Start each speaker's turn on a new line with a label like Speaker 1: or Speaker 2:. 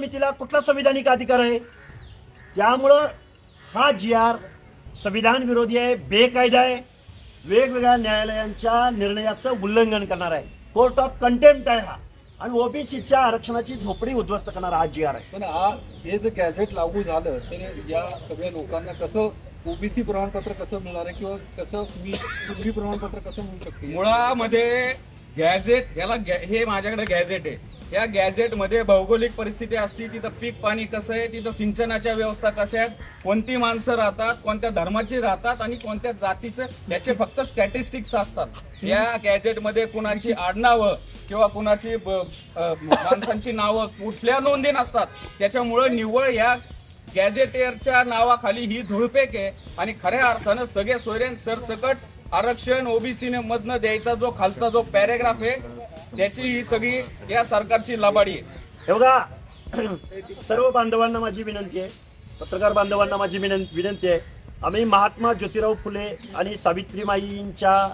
Speaker 1: समितीला कुठला संविधानिक अधिकार आहे? त्यामुळं हा GR संविधान विरोधी आहे, बेकायदा आहे, वेगवेगळ्या न्यायालयांच्या निर्णयाचं उल्लंघन करणार आहे, कोर्ट ऑफ कंटेम्प्ट आहे हा, आणि ओबीसीच्या आरक्षणाची झोपडी उद्ध्वस्त करणारा हा GR आहे.
Speaker 2: पण हे जर गॅझेट लागू झालं तर या सगळ्या लोकांना कसं ओबीसी प्रमाणपत्र कसं मिळणार आहे किंवा कसं पूर्वी प्रमाणपत्र कसं मिळू शकते?
Speaker 3: मुळामध्ये गॅझेट याला हे माझ्याकडे गॅझेट आहे. या गॅझेटमध्ये भौगोलिक परिस्थिती असते, तिथं पीक पाणी कसं आहे, तिथं सिंचनाच्या व्यवस्था कशा आहेत, कोणती माणसं राहतात, कोणत्या धर्माची राहतात आणि कोणत्या जातीचं, याचे फक्त स्टॅटिस्टिक्स असतात. या गॅझेटमध्ये कुणाची आडनावं किंवा कुणाची माणसांची नावं कुठल्या नोंदी नसतात. त्याच्यामुळं निव्वळ या गॅझेटेअरच्या नावाखाली ही धुळपेक आहे आणि खऱ्या अर्थानं सगळे सोयरे सरसकट आरक्षण ओबीसीने मधनं द्यायचा जो खालचा जो पॅरेग्राफ आहे त्याची ही सगळी या सरकारची लबाडी आहे.
Speaker 1: हे बघा, सर्व बांधवांना माझी विनंती आहे, पत्रकार बांधवांना माझी विनंती आहे, आम्ही महात्मा ज्योतिराव फुले आणि सावित्रीमाईंच्या